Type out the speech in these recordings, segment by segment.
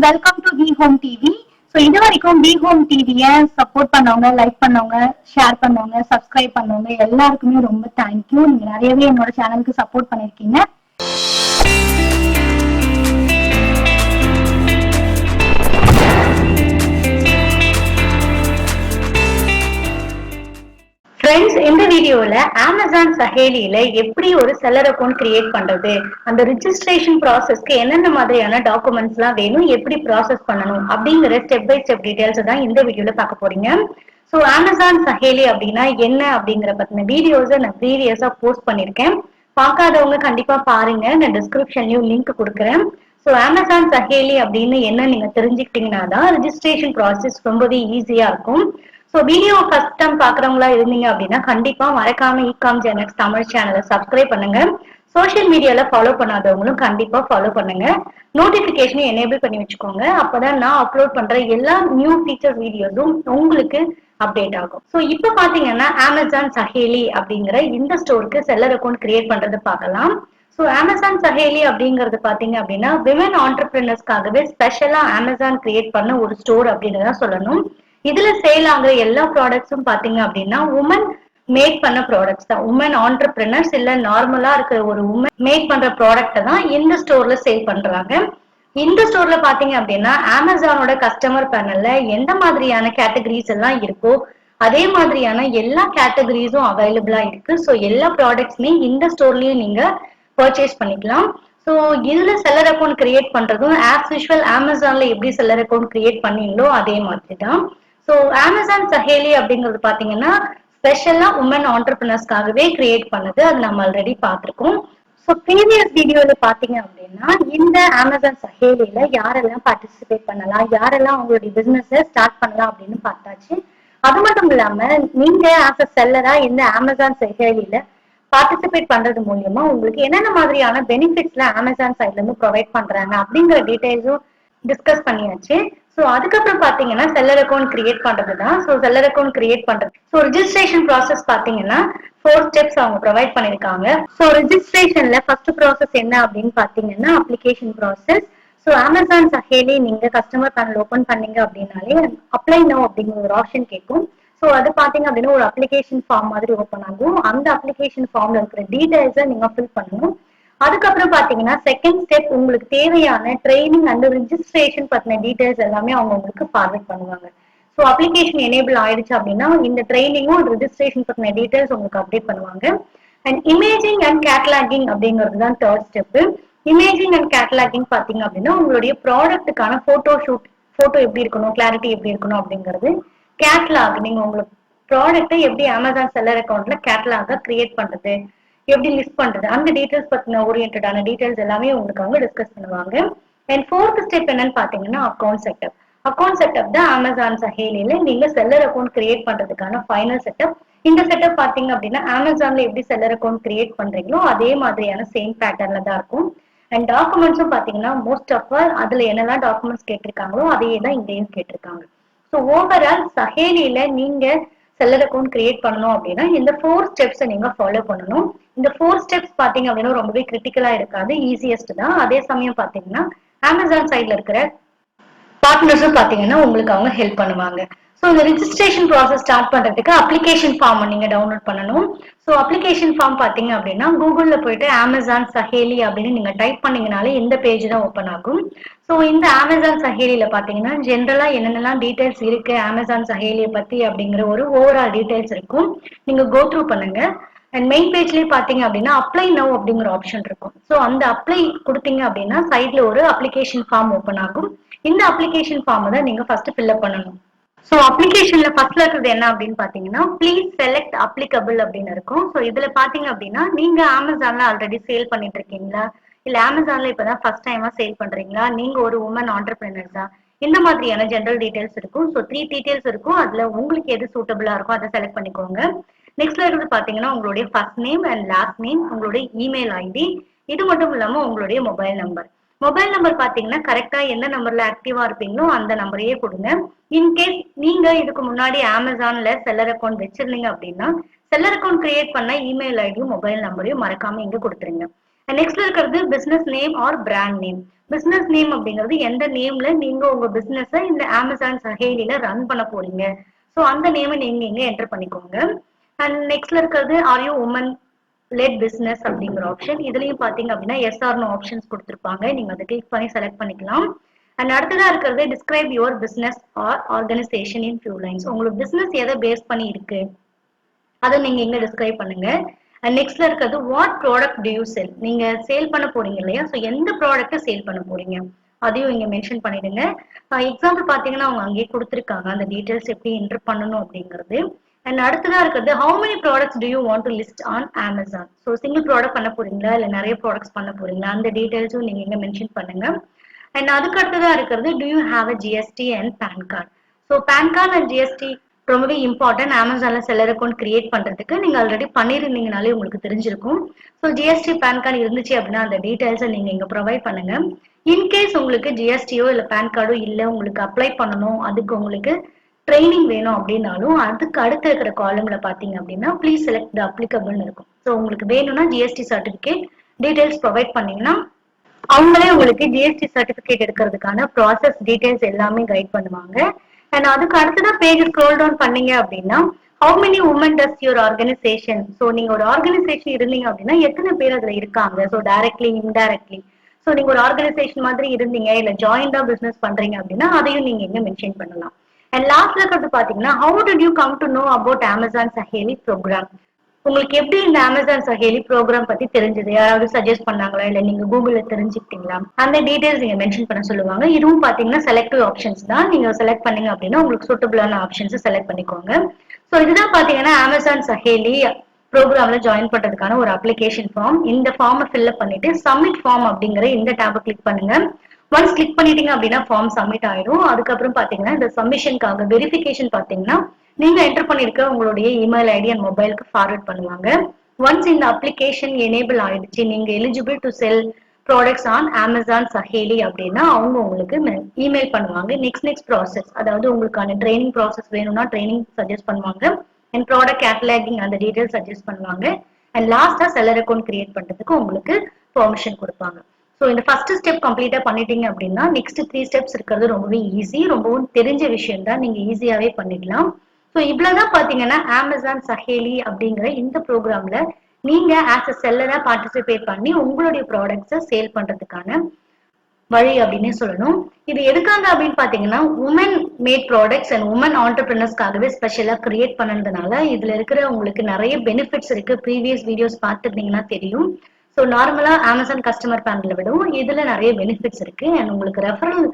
Welcome to V home TV. So இது வரைக்கும் V home டிவியை சப்போர்ட் பண்ணவங்க, லைக் பண்ணவங்க, ஷேர் பண்ணவங்க, சப்ஸ்கிரைப் பண்ணவங்க எல்லாருக்குமே ரொம்ப தேங்க்யூ. நீங்க நிறையவே என்னோட சேனலுக்கு சப்போர்ட் பண்ணிருக்கீங்க. ஃப்ரெண்ட்ஸ், இந்த வீடியோல அமேசான் சஹேலியில எப்படி ஒரு செல்லர் அக்கௌண்ட் கிரியேட் பண்றது, அந்த ரிஜிஸ்ட்ரேஷன் ப்ராசஸ்க்கு என்னென்ன மாதிரியான டாக்குமெண்ட்ஸ் எல்லாம் வேணும், எப்படி ப்ராசஸ் பண்ணணும் அப்படிங்கிற ஸ்டெப் பை ஸ்டெப் டீடைல்ஸ் தான் இந்த வீடியோல பார்க்க போறீங்க. ஸோ அமேசான் சஹேலி அப்படின்னா என்ன அப்படிங்கிற பத்தின வீடியோஸை நான் ப்ரீவியஸா போஸ்ட் பண்ணிருக்கேன். பார்க்காதவங்க கண்டிப்பா பாருங்க, நான் டிஸ்கிரிப்ஷன்லயும் லிங்க் கொடுக்குறேன். ஸோ அமேசான் சஹேலி அப்படின்னு என்ன நீங்க தெரிஞ்சுக்கிட்டீங்கன்னா தான் ரிஜிஸ்ட்ரேஷன் ப்ராசஸ் ரொம்பவே ஈஸியா இருக்கும். ஸோ வீடியோ ஃபர்ஸ்ட் டைம் பாக்குறவங்களா இருந்தீங்க அப்படின்னா கண்டிப்பா மறக்காம இகாம் ஜெனக்ஸ் தமிழ் சேனலை சப்ஸ்கிரைப் பண்ணுங்க. சோசியல் மீடியால ஃபாலோ பண்ணாதவங்களும் கண்டிப்பா ஃபாலோ பண்ணுங்க. நோட்டிபிகேஷனை எனேபிள் பண்ணி வச்சுக்கோங்க. அப்பதான் நான் அப்லோட் பண்ற எல்லா நியூ ஃபீச்சர் வீடியோஸும் உங்களுக்கு அப்டேட் ஆகும். ஸோ இப்போ பாத்தீங்கன்னா அமேசான் சஹேலி அப்படிங்கிற இந்த ஸ்டோருக்கு செல்லர் அக்கௌண்ட் கிரியேட் பண்றது பார்க்கலாம். ஸோ அமேசான் சஹேலி அப்படிங்கிறது பாத்தீங்க அப்படின்னா விமன் ஆண்டர்பிரினர்ஸ்க்காகவே ஸ்பெஷலா அமேசான் கிரியேட் பண்ண ஒரு ஸ்டோர் அப்படின்னு தான் சொல்லணும். இதுல சேல் ஆகுற எல்லா ப்ராடக்ட்ஸும் பாத்தீங்க அப்படின்னா உமன் மேக் பண்ண ப்ராடக்ட்ஸ் தான். உமன் ஆண்டர்பிரினர்ஸ் இல்ல நார்மலா இருக்கிற ஒரு உமன் மேக் பண்ற ப்ராடக்ட்டை தான் இந்த ஸ்டோர்ல சேல் பண்றாங்க. இந்த ஸ்டோர்ல பாத்தீங்க அப்படின்னா அமேசானோட கஸ்டமர் பேனல்ல எந்த மாதிரியான கேட்டகரிஸ் எல்லாம் இருக்கோ அதே மாதிரியான எல்லா கேட்டகரிஸும் அவைலபிளா இருக்கு. ஸோ எல்லா ப்ராடக்ட்ஸுமே இந்த ஸ்டோர்லயும் நீங்க பர்ச்சேஸ் பண்ணிக்கலாம். ஸோ இதுல செல்லர் அக்கௌண்ட் கிரியேட் பண்றதும் ஆஸ் யூஷுவல் அமேசான்ல எப்படி செல்லர் அக்கௌண்ட் கிரியேட் பண்ணீங்களோ அதே மாதிரி தான். ஸோ அமேசான் சஹேலி அப்படிங்கிறது பாத்தீங்கன்னா ஸ்பெஷலா உமன் ஆண்டர்பிரினர்ஸ்க்காகவே கிரியேட் பண்ணது. அது நம்ம ஆல்ரெடி பார்த்திருக்கோம். ஸோ ப்ரீவியஸ் வீடியோல பாத்தீங்க அப்படின்னா இந்த அமேசான் சஹேலியில யாரெல்லாம் பார்ட்டிசிபேட் பண்ணலாம், யாரெல்லாம் அவங்களுடைய பிசினஸ் ஸ்டார்ட் பண்ணலாம் அப்படின்னு பார்த்தாச்சு. அது மட்டும் இல்லாம நீங்க ஆஸ் அ செல்லரா இந்த அமேசான் சஹேலியில பார்ட்டிசிபேட் பண்றது மூலியமா உங்களுக்கு என்னென்ன மாதிரியான பெனிஃபிட்ஸ்ல அமேசான் சைட்ல இருந்து ப்ரொவைட் பண்றாங்க அப்படிங்கிற டீடைல்ஸும் டிஸ்கஸ் பண்ணியாச்சு. ஸோ அதுக்கப்புறம் பாத்தீங்கன்னா செல்லர் அக்கௌண்ட் கிரியேட் பண்றது தான். ஸோ செல்லர் அக்கௌண்ட் கிரியேட் பண்றது, ஸோ ரிஜிஸ்ட்ரேஷன் ப்ராசஸ் பாத்தீங்கன்னா 4 ஸ்டெப்ஸ் அவங்க ப்ரொவைட் பண்ணிருக்காங்க. ஸோ ரிஜிஸ்ட்ரேஷன்ல ஃபர்ஸ்ட் ப்ராசஸ் என்ன அப்படின்னு பாத்தீங்கன்னா application process. So Amazon Saheli நீங்க கஸ்டமர் பேனல் ஓபன் பண்ணீங்க அப்படின்னாலே அப்ளை நவ் அப்படிங்கிற ஒரு ஆப்ஷன் கேட்கும். ஸோ அது பாத்தீங்க அப்படின்னா ஒரு அப்ளிகேஷன் ஃபார்ம் மாதிரி ஓப்பன் ஆகும். அந்த அப்ளிகேஷன் ஃபார்ம்ல இருக்கிற டீடைல்ஸை நீங்க ஃபில் பண்ணணும். அதுக்கப்புறம் பாத்தீங்கன்னா செகண்ட் ஸ்டெப் உங்களுக்கு தேவையான ட்ரைனிங் அண்ட் ரிஜிஸ்ட்ரேஷன் பத்தின டீடைல்ஸ் எல்லாமே அவங்க உங்களுக்கு ஃபார்வர்ட் பண்ணுவாங்க. ஸோ அப்ளிகேஷன் எனேபிள் ஆயிடுச்சு அப்படின்னா இந்த ட்ரைனிங்கும் ரிஜிஸ்ட்ரேஷன் பத்தின டீடைல்ஸ் உங்களுக்கு அப்டேட் பண்ணுவாங்க. அண்ட் இமேஜிங் அண்ட் கேட்டலாகிங் அப்படிங்கிறது தான் தேர்ட் ஸ்டெப். இமேஜிங் அண்ட் கேட்டலாகிங் பாத்தீங்க அப்படின்னா உங்களுடைய ப்ராடக்ட்டுக்கான போட்டோ ஷூட், போட்டோ எப்படி இருக்கணும், கிளாரிட்டி எப்படி இருக்கணும் அப்படிங்கிறது. கேட்டலாக், நீங்க உங்களுக்கு ப்ராடக்ட்டை எப்படி அமேசான் செல்லர் அக்கௌண்ட்ல கேட்டலாக கிரியேட் பண்றது, எப்படி லிஸ்ட் பண்றது, அந்த டீடைல்ஸ் பத்தின ஓரியன்டான டீடைல்ஸ் எல்லாமே உங்களுக்கு அவங்க டிஸ்கஸ் பண்ணுவாங்க. அண்ட் ஃபோர்த் ஸ்டெப் என்னன்னு பாத்தீங்கன்னா அக்கௌண்ட் செட்டப். அக்கௌண்ட் செட்டப் தான் அமேசான் சஹேலியில நீங்க செல்லர் அக்கௌண்ட் கிரியேட் பண்றதுக்கான ஃபைனல் செட்டப். இந்த செட்டப் பாத்தீங்க அப்படின்னா அமேசான்ல எப்படி செல்லர் அக்கௌண்ட் கிரியேட் பண்றீங்களோ அதே மாதிரியான சேம் பேட்டர்ன்ல தான் இருக்கும். அண்ட் டாக்குமெண்ட்ஸும் பாத்தீங்கன்னா மோஸ்ட் ஆஃப் அதுல என்னெல்லாம் டாக்குமெண்ட்ஸ் கேட்டிருக்காங்களோ அதையே தான் இங்கேயும் கேட்டிருக்காங்க. ஸோ ஓவரால் சஹேலியில நீங்க செல்லர் அக்கௌண்ட் கிரியேட் பண்ணணும் அப்படின்னா இந்த 4 ஸ்டெப்ஸை நீங்க ஃபாலோ பண்ணணும். இந்த 4 ஸ்டெப்ஸ் பாத்தீங்க அப்படின்னா ரொம்பவே கிரிட்டிக்கலா இருக்காது, ஈஸியஸ்ட் தான். அதே சமயம் பாத்தீங்கன்னா அமேசான் சைட்ல இருக்கிற பார்ட்னர்ஸும் பாத்தீங்கன்னா உங்களுக்கு அவங்க ஹெல்ப் பண்ணுவாங்க. ஸோ இந்த ரிஜிஸ்ட்ரேஷன் ப்ராசஸ் ஸ்டார்ட் பண்றதுக்கு அப்ளிகேஷன் ஃபார்ம் நீங்க டவுன்லோட் பண்ணணும். ஸோ அப்ளிகேஷன் ஃபார்ம் பாத்தீங்க அப்படின்னா கூகுள்ல போயிட்டு அமேசான் சஹேலி அப்படின்னு நீங்க டைப் பண்ணீங்கனாலே இந்த பேஜ் தான் ஓப்பன் ஆகும். ஸோ இந்த அமேசான் சஹேலியில பாத்தீங்கன்னா ஜென்ரலா என்னென்னலாம் டீடைல்ஸ் இருக்கு அமேசான் சஹேலியை பத்தி அப்படிங்கிற ஒரு ஓவரால் டீடைல்ஸ் இருக்கும். நீங்க கோ த்ரூ பண்ணுங்க. அண்ட் மெயின் பேஜ்லயே பாத்தீங்க அப்படின்னா அப்ளை நவ் அப்படிங்கிற ஆப்ஷன் இருக்கும். ஸோ அந்த அப்ளை கொடுத்தீங்க அப்படின்னா சைட்ல ஒரு அப்ளிகேஷன் ஃபார்ம் ஓப்பன் ஆகும். இந்த அப்ளிகேஷன் ஃபார்ம் தான் நீங்க ஃபர்ஸ்ட் ஃபில்அப் பண்ணணும். ஸோ அப்ளிகேஷன்ல ஃபர்ஸ்ட்ல இருக்கிறது என்ன அப்படின்னு பாத்தீங்கன்னா ப்ளீஸ் செலக்ட் அப்ளிகபிள் அப்படின்னு இருக்கும். ஸோ இதுல பாத்தீங்க அப்படின்னா நீங்க அமேசான்ல ஆல்ரெடி சேல் பண்ணிட்டு இருக்கீங்களா, இல்ல அமேசான்ல இப்பதான் ஃபர்ஸ்ட் டைமா சேல் பண்றீங்களா, நீங்க ஒரு உமன் ஆண்டர்பிரினர்ஸா, இந்த மாதிரியான ஜென்ரல் டீடைல்ஸ் இருக்கும். ஸோ 3 டீடைல்ஸ் இருக்கும். அதுல உங்களுக்கு எது சூட்டபிளா இருக்கோ அதை செலக்ட் பண்ணிக்கோங்க. நெக்ஸ்ட்ல இருந்து பாத்தீங்கன்னா உங்களுடைய first name and last name, உங்களுடைய இமெயில் ஐடி, இது மட்டும் இல்லாம உங்களுடைய மொபைல் நம்பர். மொபைல் நம்பர் பாத்தீங்கன்னா கரெக்டா எந்த நம்பர்ல ஆக்டிவா இருப்பீங்களோ அந்த நம்பரையே கொடுங்க. இன்கேஸ் நீங்க இதுக்கு முன்னாடி அமேசான்ல செல்லர் அக்கௌண்ட் வச்சிருந்தீங்க அப்படின்னா செல்லர் அக்கௌண்ட் கிரியேட் பண்ண இமெயில் ஐடியும் மொபைல் நம்பரையும் மறக்காம இங்க கொடுத்துருங்க. நெக்ஸ்ட்ல இருக்கிறது business name or brand name. Business name அப்படிங்கிறது எந்த நேம்ல நீங்க உங்க பிசினஸ் இந்த அமேசான் சஹேலில ரன் பண்ண போறீங்க. ஸோ அந்த நேமை நீங்க இங்க என்டர் பண்ணிக்கோங்க. அண்ட் நெக்ஸ்ட்ல இருக்கிறது are you woman led business அப்படிங்கிற ஆப்ஷன். இதுலயும் பாத்தீங்க அப்படின்னா எஸ் ஆர் நோ ஆப்ஷன்ஸ் கொடுத்துருப்பாங்க. நீங்க அதை கிளிக் பண்ணி செலக்ட் பண்ணிக்கலாம். அண்ட் அடுத்ததா இருக்கிறது describe your business or organisation in few lines. உங்களுக்கு பிசினஸ் எதை பேஸ் பண்ணி இருக்கு அதை நீங்க இங்க டிஸ்கிரைப் பண்ணுங்க. அண்ட் நெக்ஸ்ட்ல இருக்கிறது வாட் ப்ராடக்ட் டு யூ செல். நீங்க சேல் பண்ண போறீங்க இல்லையா, ஸோ எந்த ப்ராடக்ட்டை சேல் பண்ண போறீங்க அதையும் இங்க மென்ஷன் பண்ணிடுங்க. எக்ஸாம்பிள் பாத்தீங்கன்னா அவங்க அங்கேயே கொடுத்துருக்காங்க அந்த டீடைல்ஸ் எப்படி என்டர் பண்ணணும் அப்படிங்கிறது. அண்ட் அடுத்ததா இருக்கிறது how many products to you want to list on Amazon. So single product பண்ண போறீங்களா இல்ல நிறைய ப்ராடக்ட்ஸ் பண்ண போறீங்களா அந்த டீடைல்ஸும் நீங்க இங்க மென்ஷன் பண்ணுங்க. அண்ட் அதுக்கு அடுத்ததா இருக்கிறது do you have a GST and PAN card. So PAN card and GST ரொம்பவே இம்பார்ட்டன்ட். அமேசான்ல செல்லர் அக்கௌண்ட் கிரியேட் பண்றதுக்கு நீங்க ஆல்ரெடி பண்ணிருந்தீங்கனாலே உங்களுக்கு தெரிஞ்சிருக்கும். ஸோ ஜிஎஸ்டி பேன் கார்டு இருந்துச்சு அப்படின்னா அந்த டீடைல்ஸை நீங்க இங்க ப்ரொவைட் பண்ணுங்க. இன்கேஸ் உங்களுக்கு ஜிஎஸ்டியோ இல்ல பேன் கார்டோ இல்ல உங்களுக்கு அப்ளை பண்ணணும், அதுக்கு உங்களுக்கு ட்ரைனிங் வேணும் அப்படின்னாலும் அதுக்கு அடுத்து இருக்கிற காலம்ல பாத்தீங்க அப்படின்னா ப்ளீஸ் செலக்ட் த அப்ளிகபிள்னு இருக்கும். ஸோ உங்களுக்கு வேணும்னா ஜிஎஸ்டி சர்டிபிகேட் டீடைல்ஸ் ப்ரொவைட் பண்ணீங்கன்னா அவங்களே உங்களுக்கு ஜிஎஸ்டி சர்டிபிகேட் எடுக்கிறதுக்கான ப்ராசஸ் டீடைல்ஸ் எல்லாமே கைட் பண்ணுவாங்க. அண்ட் அதுக்கு அடுத்ததான் பேஜ் ஸ்க்ரோல் டவுன் பண்ணீங்க அப்படின்னா how many women does your organisation. So நீங்க ஒரு ஆர்கனைசேஷன் இருந்தீங்க அப்படின்னா எத்தனை பேர் அதுல இருக்காங்க, ஸோ டைரக்ட்லி இன்டைரக்ட்லி. ஸோ நீங்க ஒரு ஆர்கனைசேஷன் மாதிரி இருந்தீங்க இல்ல ஜாயிண்டா பிசினஸ் பண்றீங்க அப்படின்னா அதையும் நீங்க இங்க மென்ஷன் பண்ணலாம். அண்ட் லாஸ்ட்ல இருக்கிறது பாத்தீங்கன்னா how did you come to know about Amazon Saheli programme. உங்களுக்கு எப்படி இந்த அமேசான் சஹேலி ப்ரோக்ராம் பத்தி தெரிஞ்சது, யாராவது சஜஸ்ட் பண்ணாங்களா இல்ல நீங்க கூகுள்ல தெரிஞ்சுக்கிட்டீங்களா அந்த டீடைல்ஸ் நீங்க மென்ஷன் பண்ண சொல்லுவாங்க. இதுவும் பாத்தீங்கன்னா செலக்டிவ் ஆப்ஷன்ஸ் தான். நீங்க செலக்ட் பண்ணீங்க அப்படின்னா உங்களுக்கு சூட்டபிளான ஆப்ஷன்ஸ் செலக்ட் பண்ணிக்கோங்க. ஸோ இதுதான் பாத்தீங்கன்னா அமேசான் சஹேலி ப்ரோக்ராம்ல ஜாயின் பண்றதுக்கான ஒரு அப்ளிகேஷன் ஃபார்ம். இந்த ஃபார்மை ஃபில்அப் பண்ணிட்டு சப்மிட் ஃபார்ம் அப்படிங்கிற இந்த டேபை கிளிக் பண்ணுங்க. ஒன்ஸ் கிளிக் பண்ணிட்டீங்க அப்படின்னா ஃபார்ம் சப்மிட் ஆயிடும். அதுக்கப்புறம் பாத்தீங்கன்னா இந்த சப்மிஷனுக்காக வெரிஃபிகேஷன் பாத்தீங்கன்னா நீங்க என்டர் பண்ணிருக்க உங்களுடைய இமெயில் ஐடி அண்ட் மொபைலுக்கு ஃபார்வர்ட் பண்ணுவாங்க. ஒன்ஸ் இந்த அப்ளிகேஷன் எனேபிள் ஆயிடுச்சு, நீங்க eligible to sell products on Amazon Saheli அப்படின்னா அவங்க உங்களுக்கு இமெயில் பண்ணுவாங்க. நெக்ஸ்ட் ப்ராசஸ், அதாவது உங்களுக்கான ட்ரைனிங் ப்ராசஸ் வேணும்னா ட்ரைனிங் சஜஸ்ட் பண்ணுவாங்க. அண்ட் ப்ராடக்ட் கேட்டலாகிங் அந்த டீடைல்ஸ் சஜஸ்ட் பண்ணுவாங்க. அண்ட் லாஸ்டா செல்லர் அக்கௌண்ட் கிரியேட் பண்றதுக்கு உங்களுக்கு பெர்மிஷன் கொடுப்பாங்க. ஸோ இந்த ஃபர்ஸ்ட் ஸ்டெப் கம்ப்ளீட்டா பண்ணிட்டீங்க அப்படின்னா நெக்ஸ்ட் 3 ஸ்டெப்ஸ் இருக்கிறது ரொம்பவே ஈஸி, ரொம்பவும் தெரிஞ்ச விஷயம் தான், நீங்க ஈஸியாவே பண்ணிடலாம். ஸோ இவ்வளவுதான் பாத்தீங்கன்னா அமேசான் சஹேலி அப்படிங்கிற இந்த ப்ரோக்ராம்ல நீங்க ஆஸ் அ செல்லரா பார்ட்டிசிபேட் பண்ணி உங்களுடைய ப்ராடக்ட்ஸை சேல் பண்றதுக்கான வழி அப்படின்னு சொல்லணும். இது எதுக்காக அப்படின்னு பாத்தீங்கன்னா woman made products and woman ஆண்டர்பிரினர்ஸ்க்காகவே ஸ்பெஷலா கிரியேட் பண்ணதுனால இதுல இருக்கிற உங்களுக்கு நிறைய பெனிஃபிட்ஸ் இருக்கு. ப்ரீவியஸ் வீடியோஸ் பார்த்துருந்தீங்கன்னா தெரியும். ஸோ நார்மலா அமேசான் கஸ்டமர் பேனல விடவும் இதுல நிறைய பெனிஃபிட்ஸ் இருக்கு. அண்ட் உங்களுக்கு ரெஃபரல்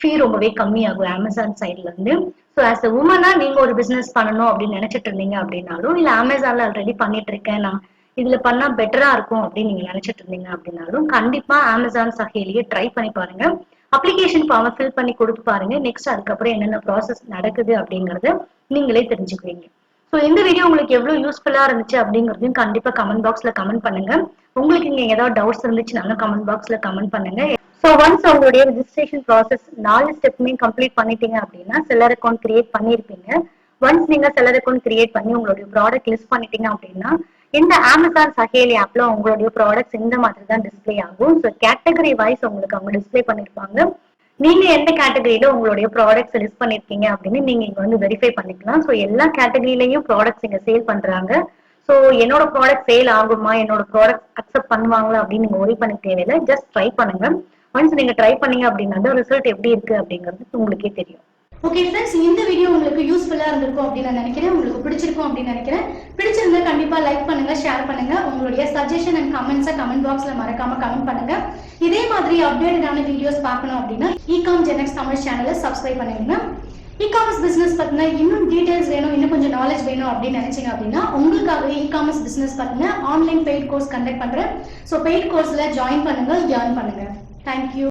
ஃபீ ரொம்பவே கம்மியாகும் அமேசான் சைட்ல இருந்து. ஸோ ஆஸ் அ உமனா நீங்க ஒரு பிசினஸ் பண்ணணும் அப்படின்னு நினைச்சிட்டு இருந்தீங்க அப்படின்னாலும் இல்ல அமேசான்ல ஆல்ரெடி பண்ணிட்டு இருக்கேன் நான் இதுல பண்ணா பெட்டரா இருக்கும் அப்படின்னு நீங்க நினைச்சிட்டு இருந்தீங்க அப்படின்னாலும் கண்டிப்பா அமேசான் சஹேலியை ட்ரை பண்ணி பாருங்க. அப்ளிகேஷன் ஃபார்மை ஃபில் பண்ணி கொடுத்து பாருங்க. நெக்ஸ்ட் அதுக்கப்புறம் என்னென்ன ப்ராசஸ் நடக்குது அப்படிங்கறத நீங்களே தெரிஞ்சுக்குவீங்க. ஸோ இந்த வீடியோ உங்களுக்கு எவ்வளவு யூஸ்ஃபுல்லா இருந்துச்சு அப்படிங்கறதையும் கண்டிப்பா கமெண்ட் பாக்ஸ்ல கமெண்ட் பண்ணுங்க. உங்களுக்கு இங்க ஏதாவது டவுட்ஸ் இருந்துச்சுனாலும் கமெண்ட் பாக்ஸ்ல கமெண்ட் பண்ணுங்க. ஸோ ஒன்ஸ் உங்களுடைய ரெஜிஸ்ட்ரேஷன் ப்ராசஸ் 4 ஸ்டெப்புமே கம்ப்ளீட் பண்ணிட்டீங்க அப்படின்னா செல்லர் அக்கௌண்ட் கிரியேட் பண்ணிருப்பீங்க. ஒன்ஸ் நீங்க செல்லர் அக்கௌண்ட் கிரியேட் பண்ணி உங்களுடைய ப்ராடக்ட் லிஸ்ட் பண்ணிட்டீங்க அப்படின்னா இந்த அமேசான் சஹேலி ஆப்ல உங்களுடைய ப்ராடக்ட்ஸ் இந்த மாதிரி தான் டிஸ்பிளே ஆகும். ஸோ கேட்டகரி வைஸ் உங்களுக்கு அவங்க டிஸ்பிளே பண்ணிருப்பாங்க. நீங்க எந்த கேட்டகரியில உங்களுடைய ப்ராடக்ட்ஸ் லிஸ்ட் பண்ணிருக்கீங்க அப்படின்னு நீங்க இங்க வந்து வெரிஃபை பண்ணிக்கலாம். ஸோ எல்லா கேட்டகரியிலையும் ப்ராடக்ட்ஸ் இங்க சேல் பண்றாங்க. ஸோ என்னோட ப்ராடக்ட் சேல் ஆகுமா, என்னோட ப்ராடக்ட் அக்செப்ட் பண்ணுவாங்களா அப்படின்னு நீங்க ஒரி பண்ண தேவையில்லை. ஜஸ்ட் ட்ரை பண்ணுங்க. ஒன்ஸ் நீங்க ட்ரை பண்ணீங்க அப்படின்னா ரிசல்ட் எப்படி இருக்கு அப்படிங்கிறது உங்களுக்கே தெரியும். ஓகே ஃப்ரெண்ட்ஸ், இந்த வீடியோ உங்களுக்கு யூஸ்ஃபுல்லா இருந்திருக்கும் அப்படின்னு நான் நினைக்கிறேன். உங்களுக்கு பிடிச்சிருக்கும் அப்படின்னு நினைக்கிறேன். பிடிச்சிருந்தா கண்டிப்பா லைக் பண்ணுங்க, ஷேர் பண்ணுங்க. உங்களுடைய சஜஷன் அண்ட் கமெண்ட்ஸை கமெண்ட் பாக்ஸ்ல மறக்காம கமெண்ட் பண்ணுங்க. இதே மாதிரி அப்டேட்டடான வீடியோஸ் பார்க்கணும் அப்படின்னா இகாம் ஜெனக்ஸ் தமிழ் சேனலை சப்ஸ்கிரைப் பண்ணிடுங்க. இகாமர்ஸ் பிசினஸ் பத்தின இன்னும் டீடைல்ஸ் வேணும், இன்னும் கொஞ்சம் நாலேஜ் வேணும் அப்படின்னு நினைச்சீங்க அப்படின்னா உங்களுக்காகவே இகாமர்ஸ் பிசினஸ் பத்தின ஆன்லைன் பெய்ட் கோர்ஸ் கண்டக்ட் பண்றேன். ஸோ பெய்ட் கோர்ஸ்ல ஜாயின் பண்ணுங்க, ஏர்ன் பண்ணுங்க. தேங்க்யூ.